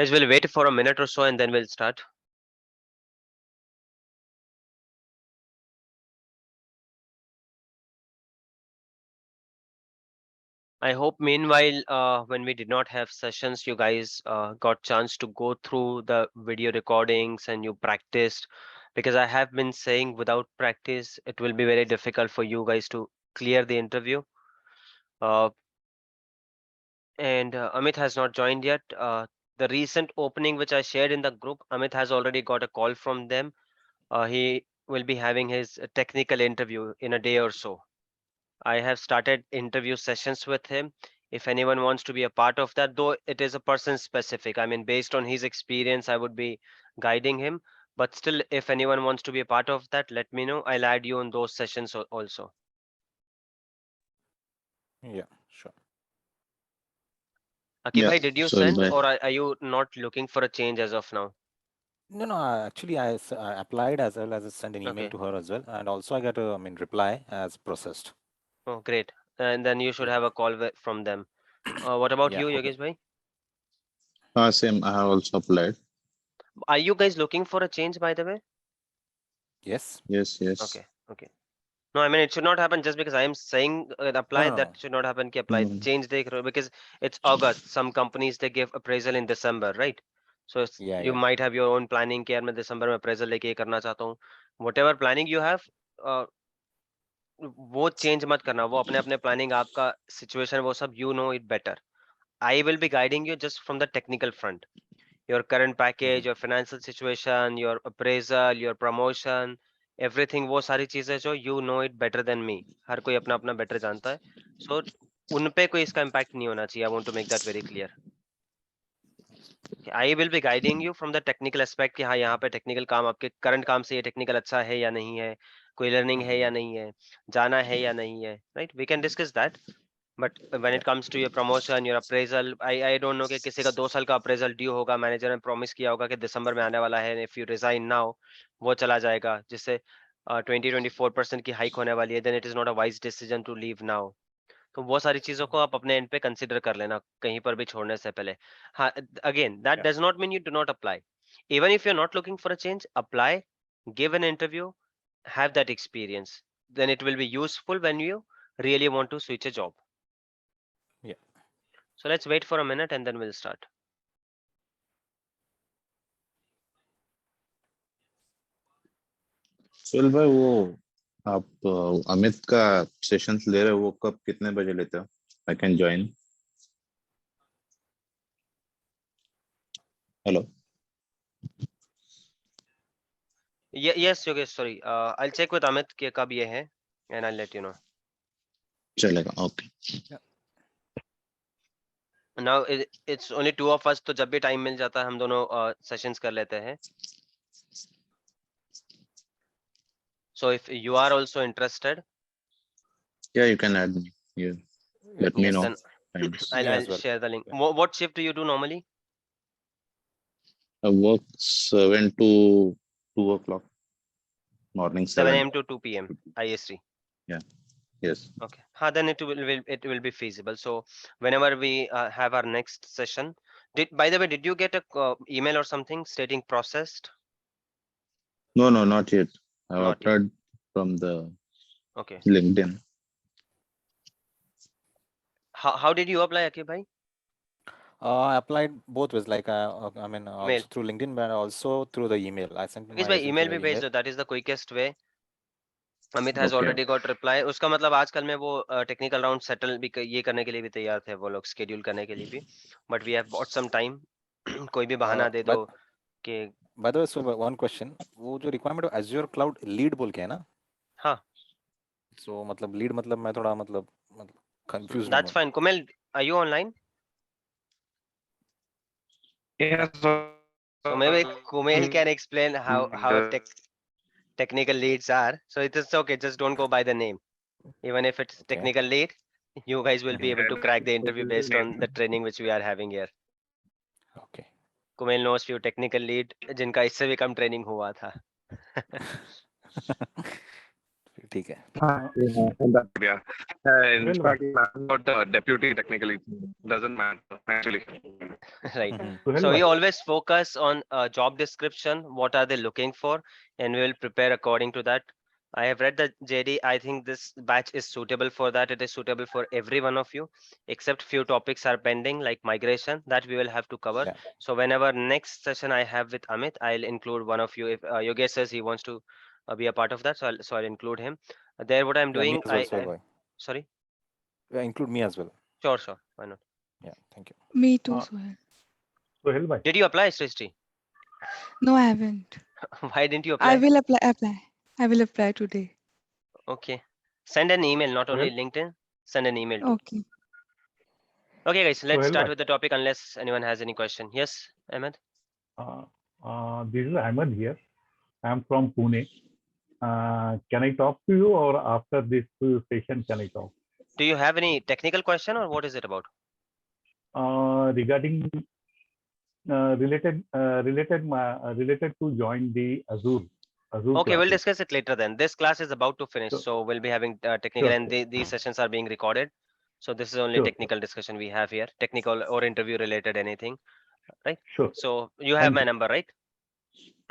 Guys, we'll wait for a minute or so and then we'll start. I hope meanwhile, when we did not have sessions, you guys got chance to go through the video recordings and you practiced, because I have been saying without practice, it will be very difficult for you guys to clear the interview. And Amit has not joined yet. The recent opening which I shared in the group, Amit has already got a call from them. He will be having his technical interview in a day or so. I have started interview sessions with him. If anyone wants to be a part of that, though it is a person specific, I mean, based on his experience, I would be guiding him. But still, if anyone wants to be a part of that, let me know. I'll add you in those sessions also. Yeah, sure. Akib Yeah, bhai, did you so send, bye. or are you not looking for a change as of now? No, actually, I applied as well as I sent an email Okay. to her as well, and also I got a reply as processed. Oh, great. And then you should have a call from them. What about Yeah, you, okay. Yogesh bhai? Same, I have also applied. Are you guys looking for a change, by the way? Yes. Yes, yes. Okay, okay. No, I mean, it should not happen just because I am saying apply. No. That should not happen. Ki apply. Change because it's August. Some companies they give appraisal in December, right? So Yeah, you yeah. might have your own planning कि यार मैं December में appraisal लेके ये करना चाहता हूँ. Whatever planning you have, वो change मत करना. वो अपने अपने planning आपका situation वो सब you know it better. I will be guiding you just from the technical front. Your current package, your financial situation, your appraisal, your promotion, everything, वो सारी चीजें जो you know it better than me. हर कोई अपना अपना better जानता है. So उन पे कोई इसका impact नहीं होना चाहिए. I want to make that very clear. I will be guiding you from the technical aspect कि हाँ यहाँ पे technical काम आपके current काम से ये technical अच्छा है या नहीं है, कोई learning है या नहीं है, जाना है या नहीं है, right? We can discuss that. But when it comes to your promotion, your appraisal, I don't know कि किसी का 2 साल का appraisal due होगा, manager ने promise किया होगा कि दिसंबर में आने वाला है, if you resign now, वो चला जाएगा, जिससे 20-24% की hike होने वाली है, then it is not a wise decision to leave now. तो वो सारी चीजों को आप अपने एंड पे कंसिडर कर लेना कहीं पर भी छोड़ने से पहले. हाँ, again, that does not mean you do not apply. Even if you're not looking for a change, apply, give an interview, have that experience. Then it will be useful when you really want to switch a job. Yeah. So let's wait for a minute and then we'll start. Suhail भाई, वो आप अमित का sessions ले रहे हो, वो कब कितने बजे लेते हो? I can join. Hello. Yes, Yogesh, sorry. I'll check with Amit कि कब ये है and I'll let you know. चलेगा, okay. Now it's only 2 of us, तो जब भी टाइम मिल जाता है हम दोनों सेशंस कर लेते हैं. So if you are also interested, Yeah, you can add me. Yeah. Let me yes, know. then Thanks. I'll share the link. What shift do you do normally? I work 7 to 2 o'clock. Morning 7 7. a.m. to 2 p.m. IST. Yeah. Yes. Okay. Then it will be feasible. So whenever we have our next session, by the way, did you get a email or something stating processed? No, not yet. I've Not yet. applied from the Okay. LinkedIn. How did you apply, Akib bhai? I applied both ways, like also Mail. through LinkedIn, but also through the email. I sent Because my by resume email through भी the भेज email. दो. That is the quickest way. Amit has Okay. already got reply. उसका मतलब आजकल में वो technical round settle भी ये करने के लिए भी तैयार थे वो लोग, schedule करने के लिए भी. But we have bought some time. कोई भी बहाना दे दो कि. By the way, so one question, वो जो requirement of Azure Cloud lead बोल के है ना? हाँ. So मतलब lead मतलब मैं थोड़ा मतलब confused. That's fine. Kumel, are you online? Yes. So maybe Kumel can explain how technical leads are. So it is okay. Just don't go by the name. Even if it's technical lead, you guys will be able to crack the interview based on the training which we are having here. Okay. Kumel knows few technical lead जिनका इससे भी कम training हुआ था. ठीक है. In fact, about the deputy technically doesn't matter actually. Right. Mhm. So we always focus on job description, what are they looking for, and we will prepare according to that. I have read the JD. I think this batch is suitable for that. It is suitable for every one of you, except few topics are pending, like migration, that we will have to cover. Yeah. So whenever next session I have with Amit, I'll include one of you. If Yogesh says he wants to be a part of that, so I'll include him. There, what I'm Yeah, me doing, as well, Sohail. sorry, Yeah, include me as well. sure, why not? Yeah, thank you. Me too, Sohail. Sohail bhai. Did you apply, Srishti? No, I haven't. Why didn't you I apply? will apply. I will apply today. Okay. Send an email, not only Well- LinkedIn. Send an email too. Okay. Okay, guys, let's Well, start bhai. with the topic unless anyone has any question. Yes, Ahmed? This is Ahmed here. I'm from Pune. Can I talk to you, or after this session can I talk? Do you have any technical question or what is it about? Regarding related to join the Azure Okay, we'll classes. discuss it later then. This class is about to finish, Sure. so we'll be having technical Sure, and these sessions are being recorded. So this is only Sure, technical discussion we have here, technical or interview related anything, right? Sure. So you have Thank my you. number, right?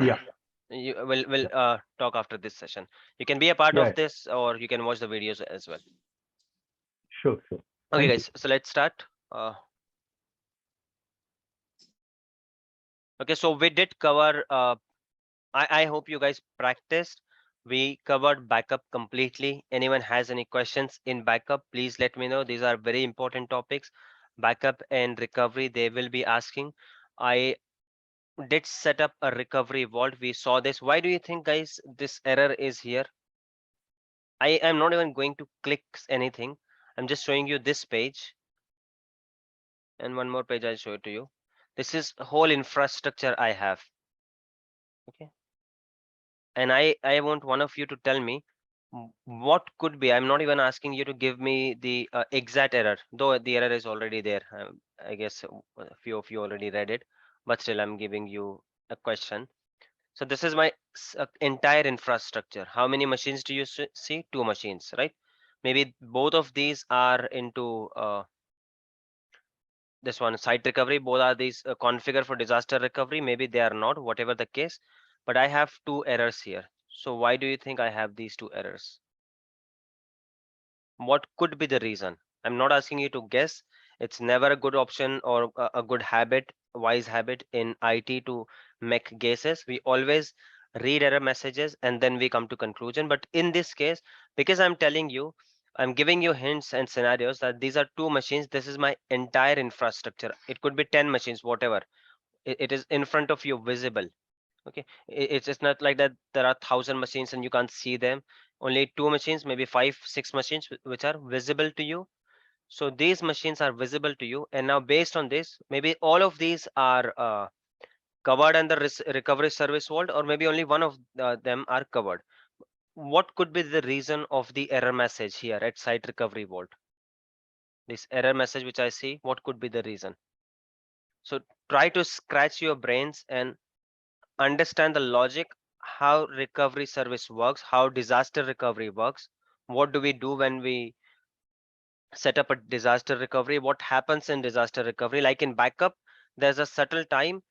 Yeah. You will talk after this session. You can be a part Yeah. of this or you can watch the videos as well. Sure. Okay, Thank you. guys, so let's start. Okay, so we did cover, I hope you guys practiced. We covered backup completely. Anyone has any questions in backup, please let me know. These are very important topics. Backup and recovery, they will be asking. I did set up a recovery vault. We saw this. Why do you think, guys, this error is here? I am not even going to click anything. I'm just showing you this page. And one more page I'll show it to you. This is whole infrastructure I have. Okay. And I want one of you to tell me what could be. I'm not even asking you to give me the exact error, though the error is already there. I guess a few of you already read it, but still I'm giving you a question. So this is my entire infrastructure. How many machines do you see? 2 machines, right? Maybe both of these are into this one site recovery. Both are these configure for disaster recovery. Maybe they are not, whatever the case, but I have 2 errors here. So why do you think I have these 2 errors? What could be the reason? I'm not asking you to guess. It's never a good option or a good habit, wise habit in IT to make guesses. We always read error messages and then we come to conclusion. But in this case, because I'm telling you, I'm giving you hints and scenarios that these are 2 machines. This is my entire infrastructure. It could be 10 machines, whatever. It is in front of you, visible. Okay, it's not like that there are 1,000 machines and you can't see them. Only 2 machines, maybe 5-6 machines which are visible to you. So these machines are visible to you, and now based on this, maybe all of these are covered under recovery service vault, or maybe only one of them are covered. What could be the reason of the error message here at site recovery vault? This error message which I see, what could be the reason? So try to scratch your brains and understand the logic, how recovery service works, how disaster recovery works. What do we do when we set up a disaster recovery? What happens in disaster recovery? Like in backup, there's a subtle time,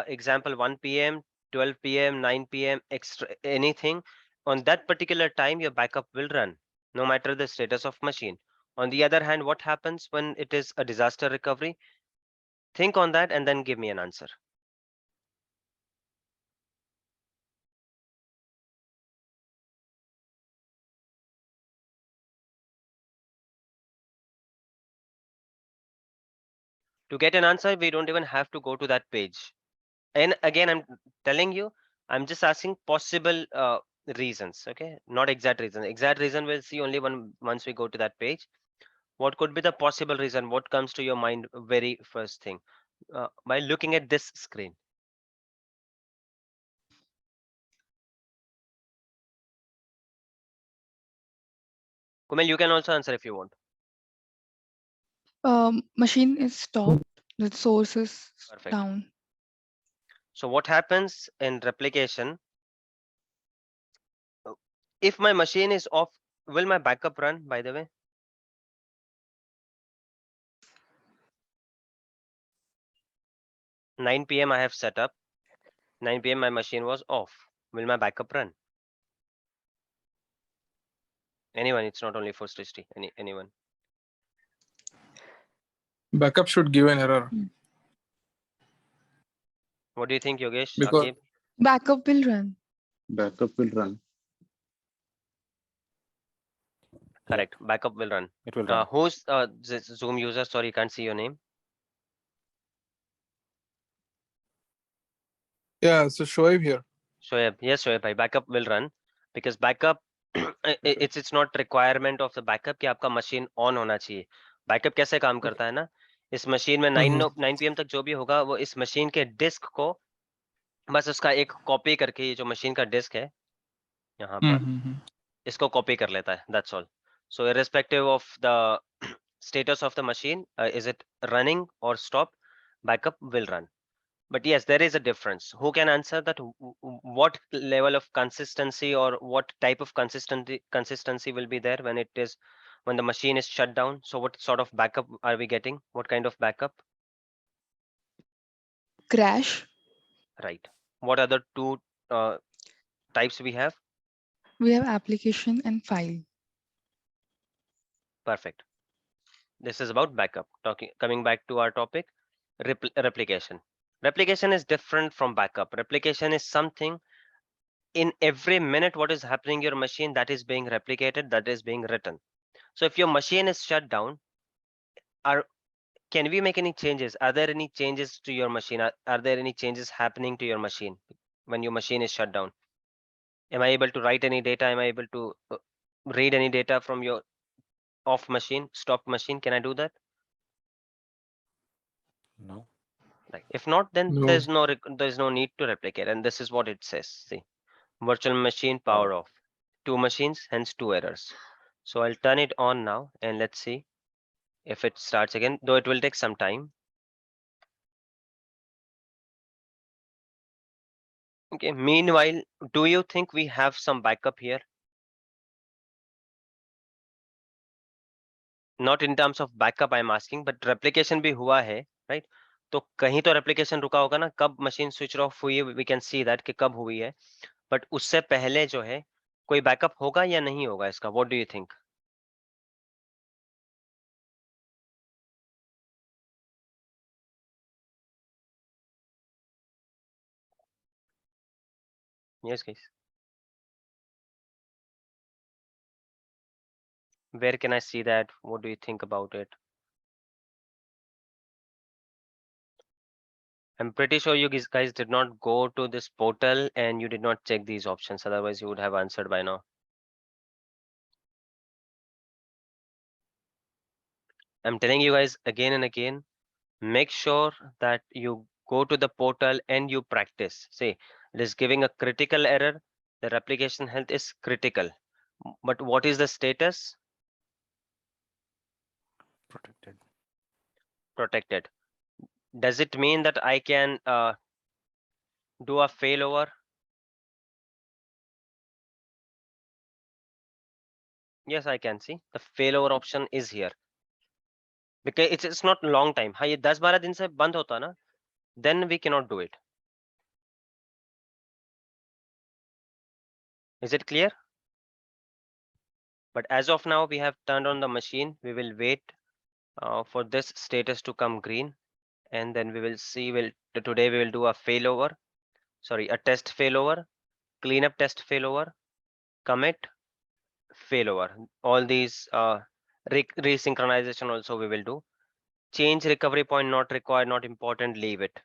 example 1 p.m., 12 p.m., 9 p.m., extra anything. On that particular time, your backup will run, no matter the status of machine. On the other hand, what happens when it is a disaster recovery? Think on that and then give me an answer. To get an answer, we don't even have to go to that page. And again, I'm telling you, I'm just asking possible reasons. Okay, not exact reason. Exact reason we'll see only once we go to that page. What could be the possible reason? What comes to your mind very first thing by looking at this screen? Kumel, you can also answer if you want. Machine is stopped. The source is Perfect. down. So what happens in replication? If my machine is off, will my backup run, by the way? 9 p.m. I have set up. 9 p.m. my machine was off. Will my backup run? Anyone? It's not only for Srishti. Anyone? Backup should give an error What do you think, Yogesh? because Akib? Backup will run. Backup will run. Correct. Backup will run. It will run. Who's Zoom user? Sorry, can't see your name. yeah, so Shoaib here. Shoaib. Yes, Shoaib bhai. Backup will run because backup it's not requirement of the backup कि आपका machine on होना चाहिए. Backup कैसे काम करता है ना? इस machine में 9 PM तक जो भी होगा वो इस machine के disk को बस उसका एक copy करके ये जो machine का disk है यहाँ पर इसको copy कर लेता है. That's all. So irrespective of the status of the machine, is it running or stop, backup will run. But yes, there is a difference. Who can answer that? What level of consistency or what type of consistency will be there when the machine is shut down? So what sort of backup are we getting? What kind of backup? Crash. Right. What other two types we have? We have application and file. Perfect. This is about backup. Coming back to our topic, replication. Replication is different from backup. Replication is something in every minute what is happening in your machine that is being replicated, that is being written. So if your machine is shut down, can we make any changes? Are there any changes to your machine? Are there any changes happening to your machine when your machine is shut down? Am I able to write any data? Am I able to read any data from your off machine, stopped machine? Can I do that? No. Right. If not, then No. there's no need to replicate. And this is what it says. See, virtual machine power off. 2 machines, hence 2 errors. So I'll turn it on now and let's see if it starts again, though it will take some time. Okay, meanwhile, do you think we have some backup here? Not in terms of backup I'm asking, but replication भी हुआ है, right? तो कहीं तो replication रुका होगा ना, कब machine switch off हुई है, we can see that कि कब हुई है, but उससे पहले जो है कोई backup होगा या नहीं होगा इसका? What do you think? Yes, guys. Where can I see that? What do you think about it? I'm pretty sure you guys did not go to this portal and you did not check these options. Otherwise, you would have answered by now. I'm telling you guys again and again, make sure that you go to the portal and you practice. See, it is giving a critical error. The replication health is critical. But what is the status? Protected. Protected. Does it mean that I can do a failover? Yes, I can see the failover option is here. Because it's not long time. हाँ ये 10-12 दिन से बंद होता ना, then we cannot do it. Is it clear? But as of now, we have turned on the machine. We will wait for this status to come green, and then we will see. Today we will do a failover. Sorry, a test failover, cleanup test failover, commit failover. All these resynchronization also we will do. Change recovery point not required, not important. Leave it.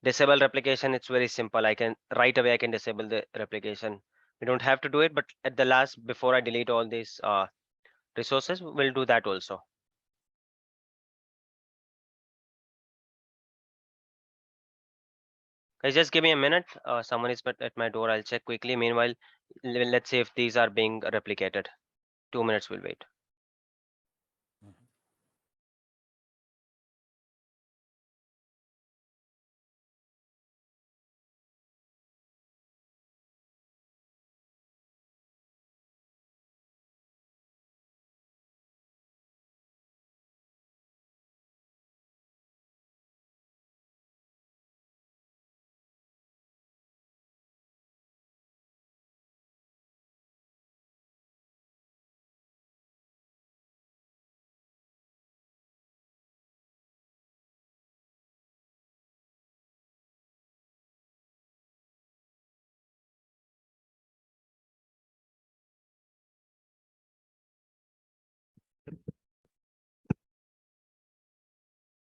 Disable replication. It's very simple. I can right away I can disable the replication. We don't have to do it, but at the last, before I delete all these resources, we'll do that also. Guys, just give me a minute. Someone is at my door. I'll check quickly. Meanwhile, let's see if these are being replicated. 2 minutes, we'll wait.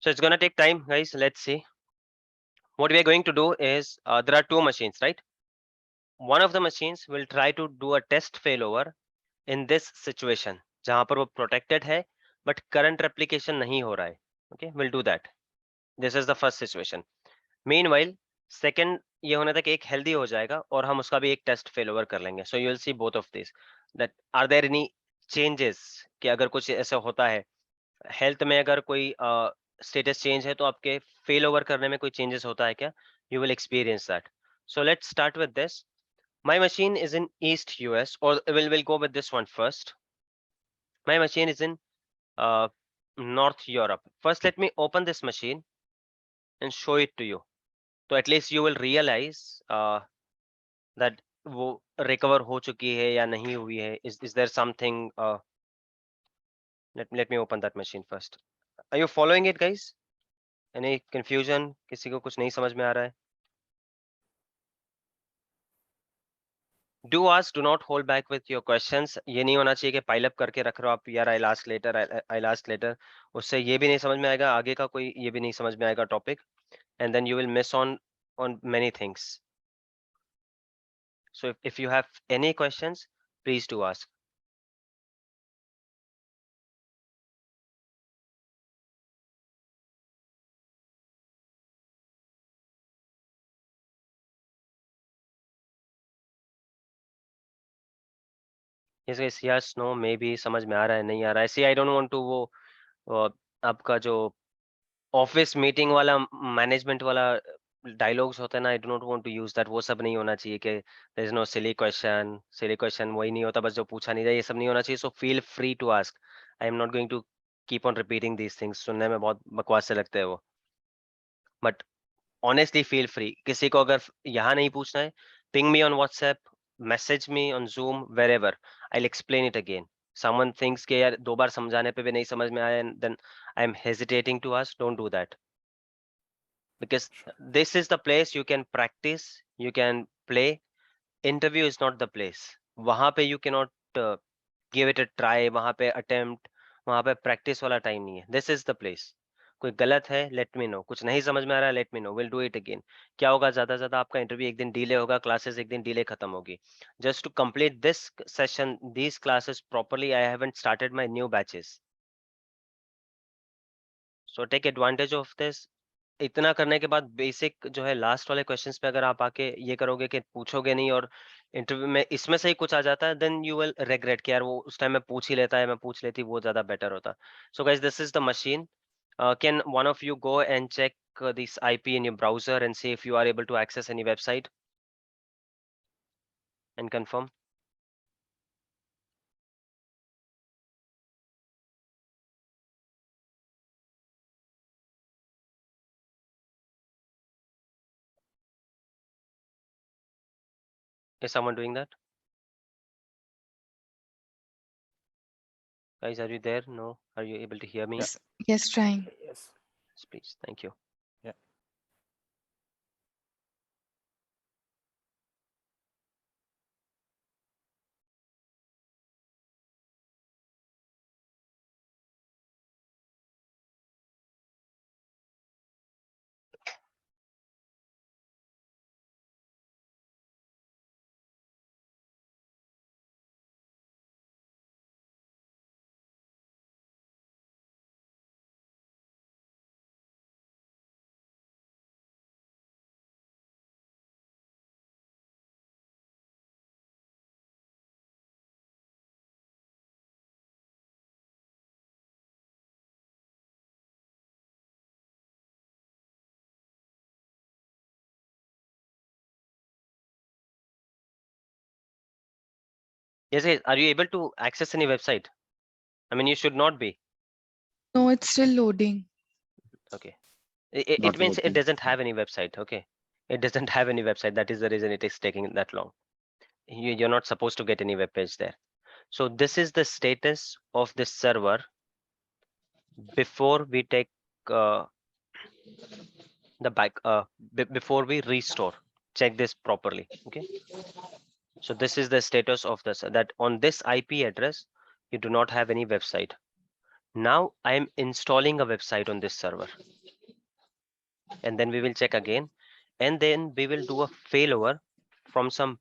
So it's gonna take time, guys. Let's see. What we are going to do is there are two machines, right? One of the machines will try to do a test failover in this situation, जहां पर वो protected है, but current replication नहीं हो रहा है. Okay, we'll do that. This is the first situation. Meanwhile, second ये होने तक एक healthy हो जाएगा और हम उसका भी एक test failover कर लेंगे. So you will see both of these. That are there any changes? कि अगर कुछ ऐसा होता है, health में अगर कोई status change है तो आपके failover करने में कोई changes होता है क्या? You will experience that. So let's start with this. My machine is in East US, or we'll go with this one first. My machine is in North Europe. First, let me open this machine and show it to you. So at least you will realize that वो recover हो चुकी है या नहीं हुई है. Is there something? Let me open that machine first. Are you following it, guys? Any confusion? किसी को कुछ नहीं समझ में आ रहा है? Do ask, do not hold back with your questions. ये नहीं होना चाहिए कि pile up करके रख रहे हो आप, यार I'll ask later, I'll ask later. उससे ये भी नहीं समझ में आएगा, आगे का कोई ये भी नहीं समझ में आएगा topic, and then you will miss on many things. So if you have any questions, please do ask. Yes, no, maybe समझ में आ रहा है, नहीं आ रहा है. See, I don't want to वो आपका जो ऑफिस मीटिंग वाला मैनेजमेंट वाला डायलॉग्स होता है ना, I do not want to use that. वो सब नहीं होना चाहिए कि there is no silly question वही नहीं होता, बस जो पूछा नहीं जाए, ये सब नहीं होना चाहिए. So feel free to ask. I am not going to keep on repeating these things. सुनने में बहुत बकवास से लगते हैं वो, बट ऑनेस्टली फील फ्री. किसी को अगर यहाँ नहीं पूछना है, ping me on WhatsApp, message me on zoom, wherever, I will explain it again. Someone thinks कि यार 2 बार समझाने पे भी नहीं समझ में आया, then I am hesitating to ask. Don't do that, because this is the place you can practice, you can play. Interview is not the place. वहां पे you cannot give it a try, वहां पे attempt, वहां पे practice वाला time नहीं है. This is the place. कोई गलत है, let me know. कुछ नहीं समझ में आ रहा है, let me know. We'll do it again. क्या होगा, ज्यादा से ज्यादा आपका इंटरव्यू एक दिन डिले होगा, क्लासेस एक दिन डिले खत्म होगी. Just to complete this session, these classes properly, I haven't started my new batches. So take advantage of this. इतना करने के बाद बेसिक जो है लास्ट वाले क्वेश्चंस पे अगर आप आके ये करोगे कि पूछोगे नहीं और इंटरव्यू में इसमें से ही कुछ आ जाता है, देन यू विल रिग्रेट कि यार वो उस टाइम में पूछ ही लेता है, मैं पूछ लेती, वो ज्यादा बेटर होता. So guys, this is the machine. Can one of you go and check this IP in your browser and see if you are able to access any website and confirm? Is someone doing that? Guys, are you there? No? Are you able to hear me? Yes, trying. Yes. Please, thank you. Yeah. Yes, guys, are you able to access any website? I mean, you should not be. No, it's still loading. Okay. It Not means it working. doesn't have any website. Okay. It doesn't have any website. That is the reason it is taking that long. You're not supposed to get any web page there. So this is the status of this server before we take the back, before we restore. Check this properly. Okay. So this is the status of this, that on this IP address, you do not have any website. Now I am installing a website on this server. and then we will check again, and then we will do a failover from some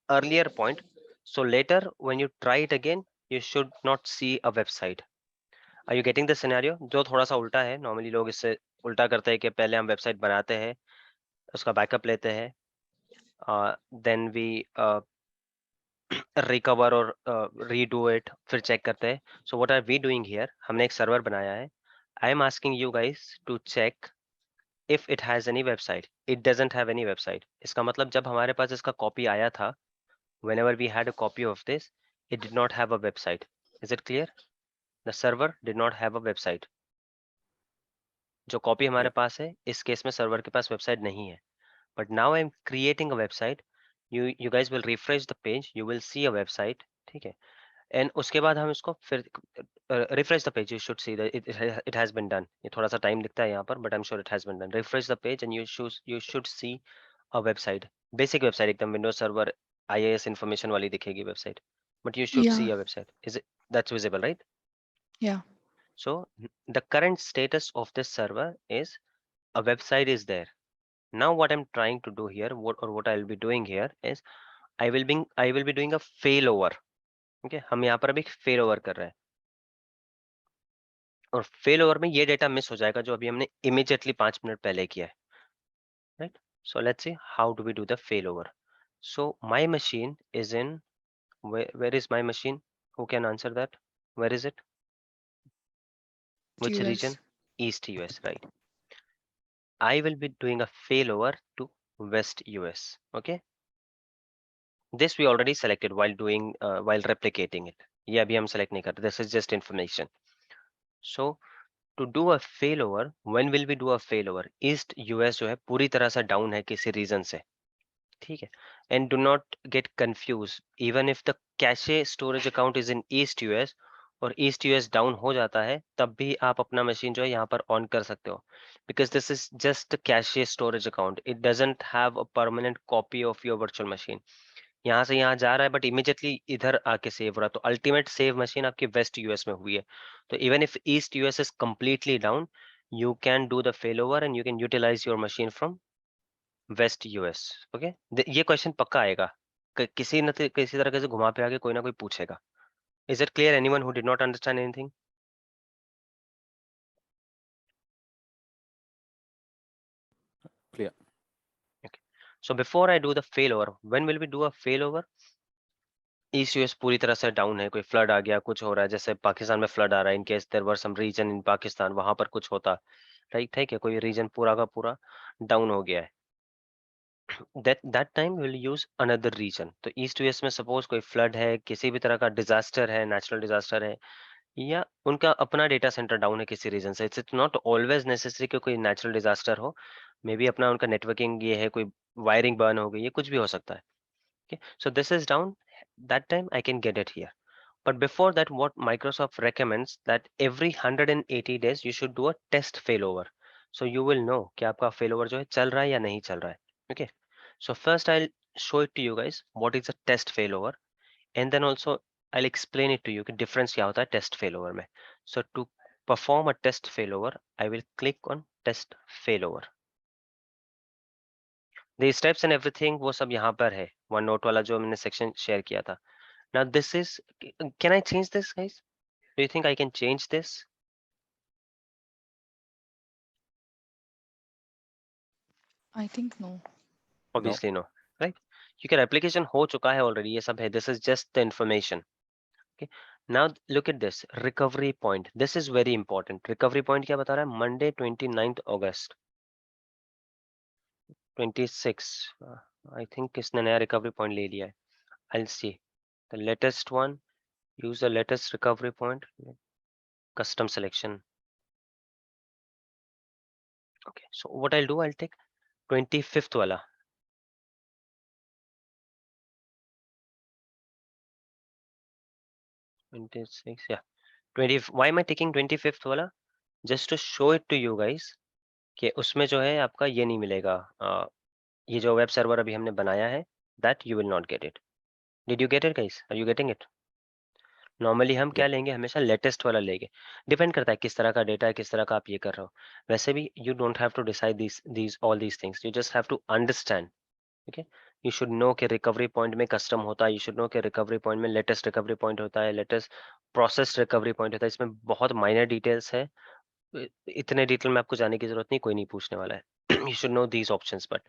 earlier point. So later when you try it again, you should not see a website. Are you getting the scenario? जो थोड़ा सा उल्टा है, normally लोग इससे उल्टा करते हैं कि पहले हम वेबसाइट बनाते हैं, उसका बैकअप लेते हैं, then we recover और redo it, फिर चेक करते हैं. So what are we doing here? हमने एक सर्वर बनाया है. I am asking you guys to check if it has any website. It doesn't have any website. इसका मतलब जब हमारे पास इसका कॉपी आया था, whenever we had a copy of this, it did not have a website. Is it clear? The server did not have a website. जो copy हमारे पास है, इस केस में सर्वर के पास वेबसाइट नहीं है. But now I'm creating a website. You guys will refresh the page. You will see a website. ठीक है. And उसके बाद हम इसको फिर refresh the page. You should see that it has been done. ये थोड़ा सा टाइम दिखता है यहाँ पर, but I'm sure it has been done. Refresh the page and you should see a website. Basic website एकदम Windows Server IIS information वाली दिखेगी website. But you should see Yeah. a website. Is it that's visible, right? Yeah. So the current status of this server is a website is there. Now what I'm trying to do here, what I'll be doing here is I will be doing a failover. Okay, हम यहाँ पर अभी failover कर रहे हैं, और failover में ये डेटा मिस हो जाएगा जो अभी हमने immediately 5 मिनट पहले किया है, right? So let's see how do we do the failover. So my machine is in where is my machine? Who can answer that? Where is it? Which US. region? East US, right? I will be doing a failover to West US. Okay. This we already selected while doing while replicating it. ये अभी हम select नहीं करते. This is just information. So to do a failover, when will we do a failover? East US जो है पूरी तरह से down है किसी reason से. ठीक है. And do not get confused. Even if the cache storage account is in East US और East US down हो जाता है, तब भी आप अपना machine जो है यहाँ पर on कर सकते हो. Because this is just a cache storage account. It doesn't have a permanent copy of your virtual machine. यहाँ से यहाँ जा रहा है बट इमीडिएटली इधर आके सेव हो रहा है, तो अल्टीमेट सेव मशीन आपकी वेस्ट यूएस में हुई है. तो even if east US is completely down, you can do the fail over and you can utilize your machine from west US. Okay, ये क्वेश्चन पक्का आएगा, किसी न किसी तरह से घुमा पे आके कोई ना कोई पूछेगा. Is it clear? Anyone who did not understand anything? Clear. Okay, so before I do the failover, when will we do a failover? East US पूरी तरह से डाउन है, कोई फ्लड आ गया, कुछ हो रहा है, जैसे पाकिस्तान में फ्लड आ रहा है, in case there were some reason in Pakistan, वहां पर कुछ होता, राइट है कि कोई रीजन पूरा का पूरा डाउन हो गया है, that time we'll use another region. तो ईस्ट यूएस में सपोज कोई फ्लड है, किसी भी तरह का डिजास्टर है, नेचुरल डिजास्टर है, या उनका अपना डेटा सेंटर डाउन है किसी रीजन से. इट्स नॉट ऑलवेज नेसेसरी कि कोई नेचुरल डिजास्टर हो, मे बी अपना उनका नेटवर्किंग ये है, कोई वायरिंग बर्न हो गई, ये कुछ भी हो सकता है. Okay, so this is down. That time I can get it here. But before that, what Microsoft recommends that every 180 days you should do a test failover. So you will know कि आपका failover जो है चल रहा है या नहीं चल रहा है. Okay. So first I'll show it to you guys what is a test failover, and then also I'll explain it to you कि difference क्या होता है test failover में. So to perform a test failover, I will click on test failover. The steps and everything वो सब यहाँ पर है, OneNote वाला जो मैंने section share किया था. Now this is, can I change this, guys? Do you think I can change this? I think no. Obviously no, right? क्योंकि application हो चुका है already, ये सब है. This is just the information. Okay. Now look at this recovery point. This is very important. Recovery point क्या बता रहा है? Monday 29th August 26. I think किसने नया recovery point ले लिया है? I'll see the latest one. Use the latest recovery point. Custom selection. Okay, so what I'll do, I'll take 25th वाला. 26, yeah. 20. Why am I taking 25th वाला? Just to show it to you guys कि उसमें जो है आपका ये नहीं मिलेगा. ये जो वेब सर्वर अभी हमने बनाया है, that you will not get it. Did you get it, guys? Are you getting it? Normally हम क्या लेंगे, हमेशा लेटेस्ट वाला लेंगे, डिपेंड करता है किस तरह का डेटा है, किस तरह का आप ये कर रहे हो। वैसे भी you don't have to decide these all these things, you just have to understand. Okay, you should know कि रिकवरी पॉइंट में कस्टम होता है, you should know कि रिकवरी पॉइंट में लेटेस्ट रिकवरी पॉइंट होता है, लेटेस्ट प्रोसेस रिकवरी पॉइंट होता है। इसमें बहुत माइनर डिटेल्स है, इतने डिटेल में आपको जाने की जरूरत नहीं, कोई नहीं पूछने वाला है। You should know these options, but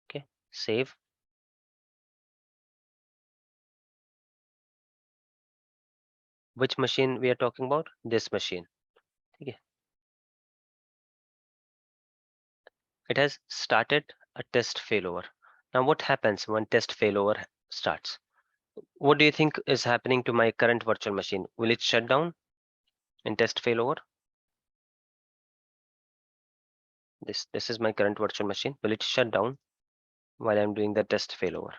okay, save. Which machine we are talking about? This machine. Okay. It has started a test failover. Now what happens when test failover starts? What do you think is happening to my current virtual machine? Will it shut down in test failover? This is my current virtual machine. Will it shut down while I'm doing the test failover?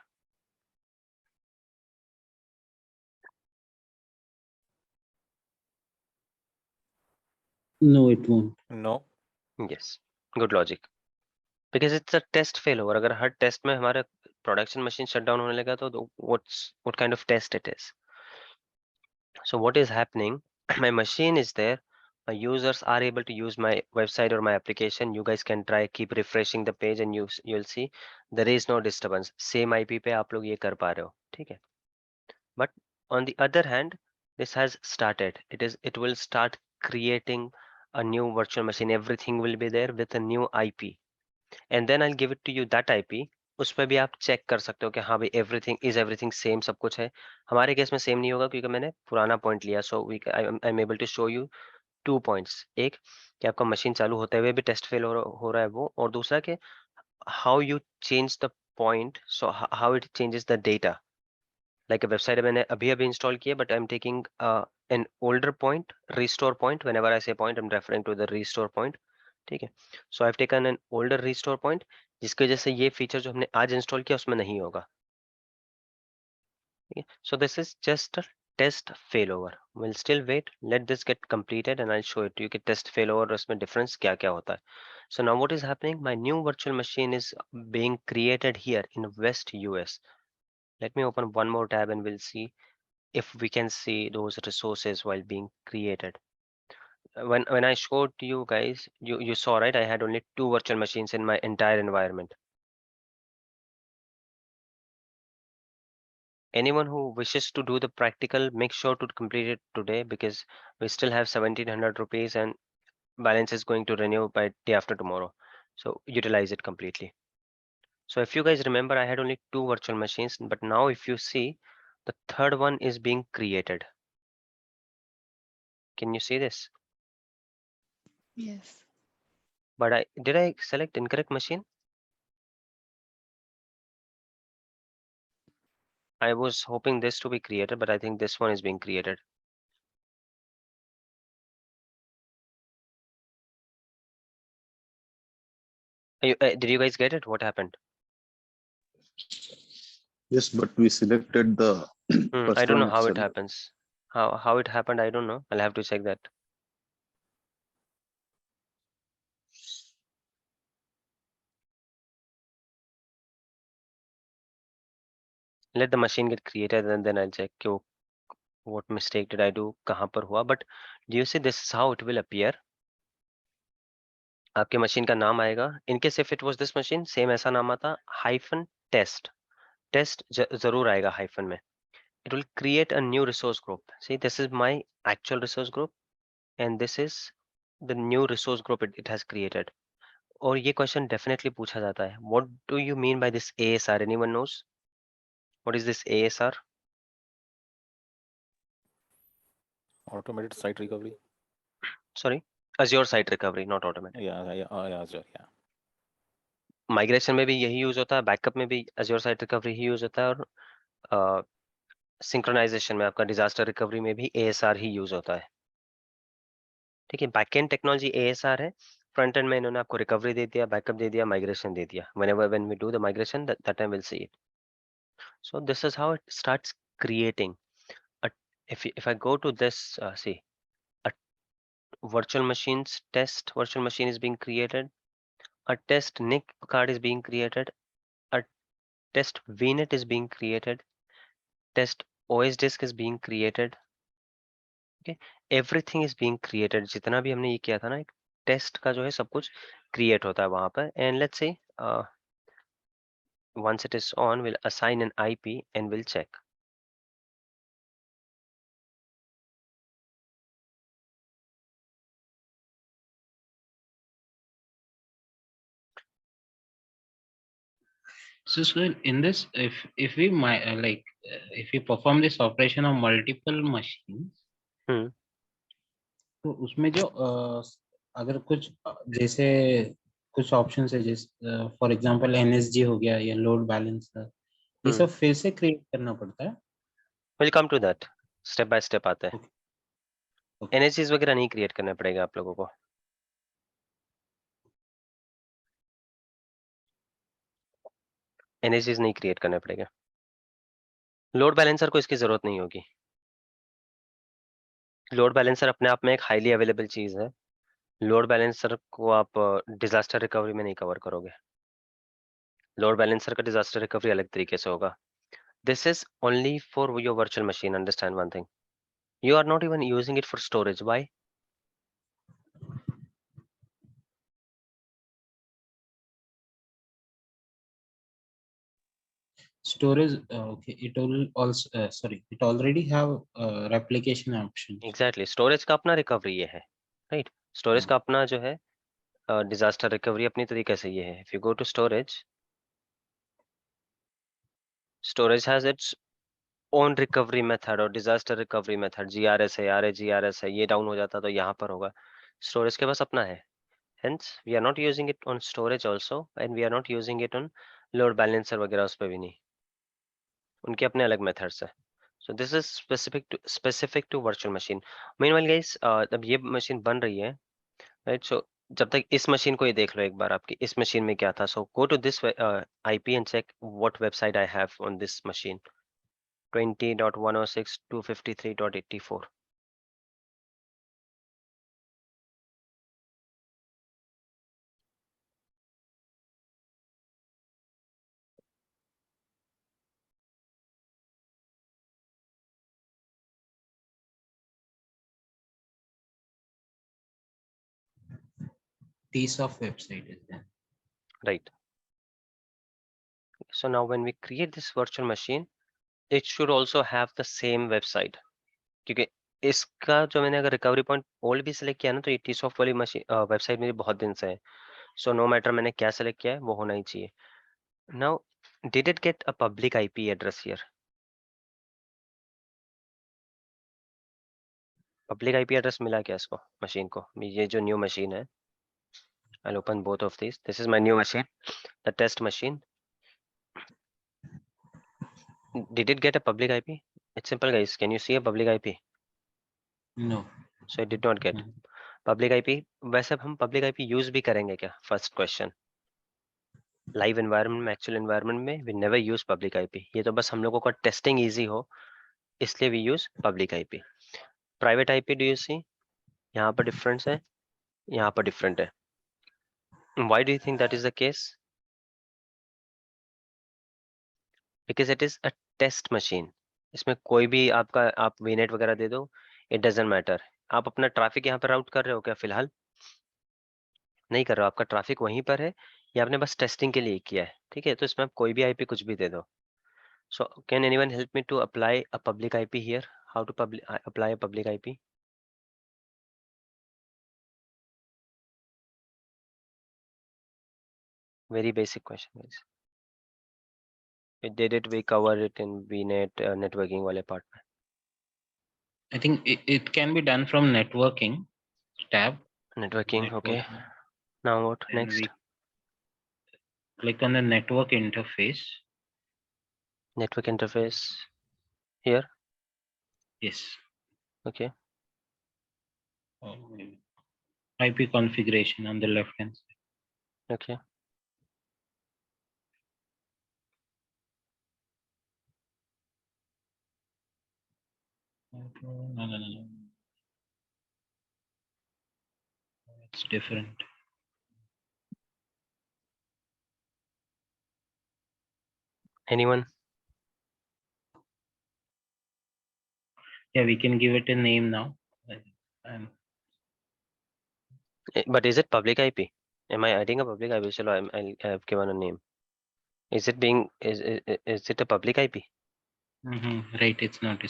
No, it won't. No. Yes, good logic. Because it's a test failover. अगर हर test में हमारा production machine shut down होने लगा तो what kind of test it is? So what is happening? My machine is there. My users are able to use my website or my application. You guys can try, keep refreshing the page, and you'll see there is no disturbance. Same IP पे आप लोग ये कर पा रहे हो, ठीक है? But on the other hand, this has started. It will start creating a new virtual machine. Everything will be there with a new IP, and then I'll give it to you that IP. उस पर भी आप check कर सकते हो कि हाँ भाई एवरीथिंग सेम, सब कुछ है। हमारे केस में सेम नहीं होगा क्योंकि मैंने पुराना पॉइंट लिया। So I am able to show you 2 points. एक कि आपका मशीन चालू होते हुए भी टेस्ट फेल हो रहा है वो, और दूसरा कि how you change the point, so how it changes the data. Like website मैंने अभी इंस्टॉल किया, but I am taking an older point, restore point. Whenever I say point I am referring to the restore point, ठीक है? So I have taken an older restore point, जिसकी वजह से ये feature जो हमने आज इंस्टॉल किया उसमें नहीं होगा। So this is just a test failover. We'll still wait. Let this get completed and I'll show it to you कि test failover और उसमें difference क्या क्या होता है. So now what is happening? My new virtual machine is being created here in West US. Let me open one more tab and we'll see if we can see those resources while being created. When I showed to you guys, you saw, right? I had only 2 virtual machines in my entire environment. Anyone who wishes to do the practical, make sure to complete it today because we still have 1700 rupees and balance is going to renew by day after tomorrow. So utilize it completely. So if you guys remember, I had only 2 virtual machines, but now if you see, the third one is being created. Can you see this? Yes. But did I select incorrect machine? I was hoping this to be created, but I think this one is being created. Did you guys get it? What happened? Yes, but we selected the I first don't know one how it itself. happens. How it happened, I don't know. I'll have to check that. Let the machine get created and then I'll check what mistake did I do, कहाँ पर हुआ. But do you see this is how it will appear? आपके machine का नाम आएगा. In case if it was this machine, same ऐसा नाम आता, -test. Test जरूर आएगा hyphen में. It will create a new resource group. See, this is my actual resource group and this is the new resource group it has created. और ये question definitely पूछा जाता है. What do you mean by this ASR? Anyone knows? What is this ASR? Automated site recovery. Sorry, Azure Site Recovery, not automated. Yeah, Azure, yeah. Migration में भी यही use होता है, बैकअप में भी Azure Site Recovery ही use होता है, और सिंक्रोनाइजेशन में आपका डिजास्टर रिकवरी में भी ASR ही यूज होता है. ठीक है, बैकएंड टेक्नोलॉजी ASR है, फ्रंट एंड में इन्होंने आपको रिकवरी दे दिया, बैकअप दे दिया, माइग्रेशन दे दिया. when we do the migration, that time we'll see it. So this is how it starts creating. If I go to this, see, a virtual machines test virtual machine is being created, a test NIC card is being created, a test VNet is being created, test OS disk is being created, everything is being created, जितना भी हमने ये किया था ना, एक test का जो है सब कुछ क्रिएट होता है वहां पर. And let's say once it is on, we'll assign an IP and we'll check. So, in this, if we if we perform this operation on multiple machines, तो उसमें जो अगर कुछ जैसे कुछ ऑप्शन है, जैसे फॉर एग्जांपल NSG हो गया या लोड बैलेंसर, ये सब फिर से क्रिएट करना पड़ता है. We'll come to that. Step by step आते हैं. NSGs वगैरह नहीं क्रिएट करना पड़ेगा आप लोगों को. NSGs नहीं क्रिएट करना पड़ेगा. लोड बैलेंसर को इसकी जरूरत नहीं होगी. लोड बैलेंसर अपने आप में एक हाईली अवेलेबल चीज है. लोड बैलेंसर को आप डिजास्टर रिकवरी में नहीं कवर करोगे. लोड बैलेंसर का डिजास्टर रिकवरी अलग तरीके से होगा. This is only for your virtual machine. Understand one thing. You are not even using it for storage. Why? Storage, okay, it will also it already have replication option. Exactly. Storage का अपना recovery ये है, right? Storage का अपना जो है disaster recovery अपनी तरीके से ये है. If you go to storage, storage has its own recovery method और disaster recovery method. GRS है, RAGRS है, ये down हो जाता तो यहाँ पर होगा. Storage के पास अपना है. Hence, we are not using it on storage also, and we are not using it on load balancer वगैरह उस पे भी नहीं. उनके अपने अलग methods है. So this is specific to virtual machine. Meanwhile guys, जब ये machine बन रही है, right? So जब तक इस machine को ये देख लो एक बार आपकी इस machine में क्या था. So go to this IP and check what website I have on this machine. 20.106.253.84. Piece of website is there. Right. So now when we create this virtual machine, it should also have the same website. क्योंकि इसका जो मैंने अगर recovery point old भी select किया ना, तो ये टीसॉफ्ट वाली मशीन वेबसाइट मेरी बहुत दिन से है. सो नो मैटर मैंने क्या सिलेक्ट किया है वो होना ही चाहिए. Now did it get a public IP address here? Public IP address मिला क्या इसको मशीन को? ये जो न्यू मशीन है, I'll open both of these. This is my new machine, the test machine. Did it get a public IP? It's simple guys. Can you see a public IP? No. So it did not get public IP. वैसे हम public IP use भी करेंगे क्या? First question. Live environment में, actual environment में we never use public IP. ये तो बस हम लोगों का testing easy हो इसलिए we use public IP. Private IP do you see? यहाँ पर difference है, यहाँ पर different है. Why do you think that is the case? Because it is a test machine. इसमें कोई भी आपका आप VNet वगैरह दे दो, it doesn't matter. आप अपना ट्रैफिक यहाँ पर राउट कर रहे हो क्या? फिलहाल नहीं कर रहे हो. आपका ट्रैफिक वहीं पर है या आपने बस टेस्टिंग के लिए किया है. ठीक है, तो इसमें आप कोई भी आईपी कुछ भी दे दो. So can anyone help me to apply a public IP here? How to apply a public IP? Very basic question guys. We did it, we covered it in VNet networking वाले part में. I think it can be done from networking tab. Networking, okay. Now what Then next? we click on the network interface. Network interface here. Yes. Okay. IP configuration on the left hand side. Okay. No. It's different. Anyone? Yeah, we can give it a name now. And But is it public IP? Am I adding a public IP? So I've given a name. Is it being is it a public IP? right, it's not.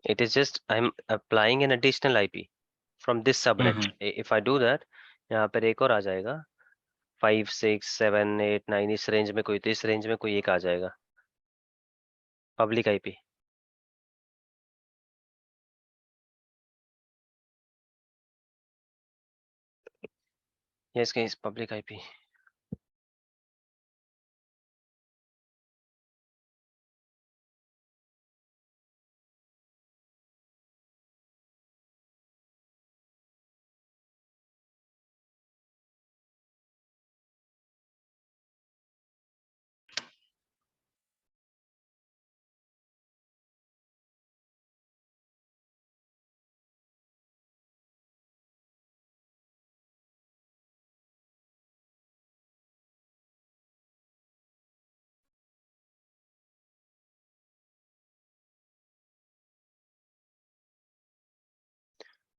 It is just I'm applying an additional IP from this subnet. If I do that, यहाँ पर एक और आ जाएगा 5, 6, 7, 8, 9 इस range में कोई तो इस रेंज में कोई एक आ जाएगा public IP. Yes guys, public IP.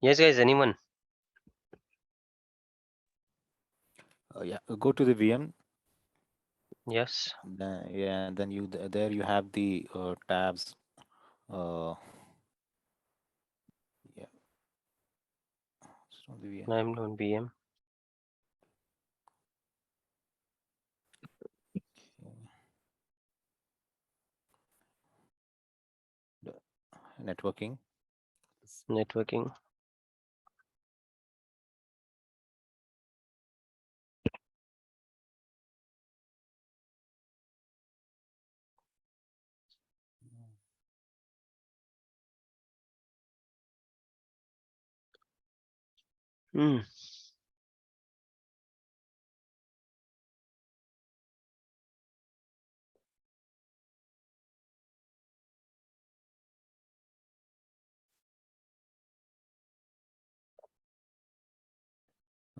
Yes guys, anyone? Yeah, go to the VM. Yes. Yeah, then there you have the tabs. Yeah. It's not the VM. I'm on VM. Networking. Networking.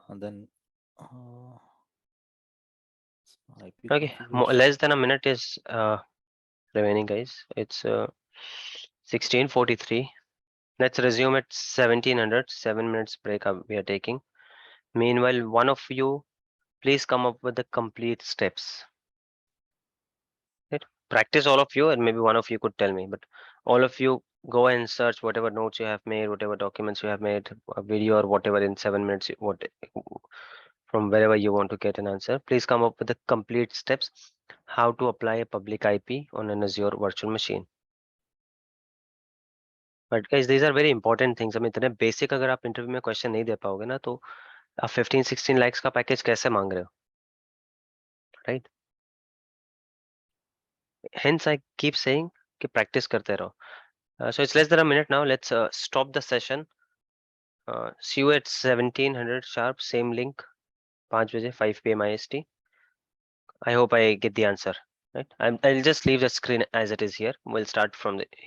And then IP Okay, configuration. less than a minute is remaining guys. It's 16:43. Let's resume at 1700. 7 minutes break we are taking. Meanwhile, one of you please come up with the complete steps. Right? Practice all of you, and maybe one of you could tell me, but all of you go and search whatever notes you have made, whatever documents you have made, a video or whatever in 7 minutes, from wherever you want to get an answer. Please come up with the complete steps how to apply a public IP on an Azure virtual machine. But guys, these are very important things. हमें इतने basic अगर आप interview में question नहीं दे पाओगे ना तो आप 15-16 lakhs का package कैसे मांग रहे हो, right? Hence I keep saying कि practice करते रहो. So it's less than a minute now. Let's stop the session. See you at 1700 sharp. Same link. 5 बजे 5 PM IST. I hope I get the answer. Right? I'll just leave the screen as it is here. We'll start from the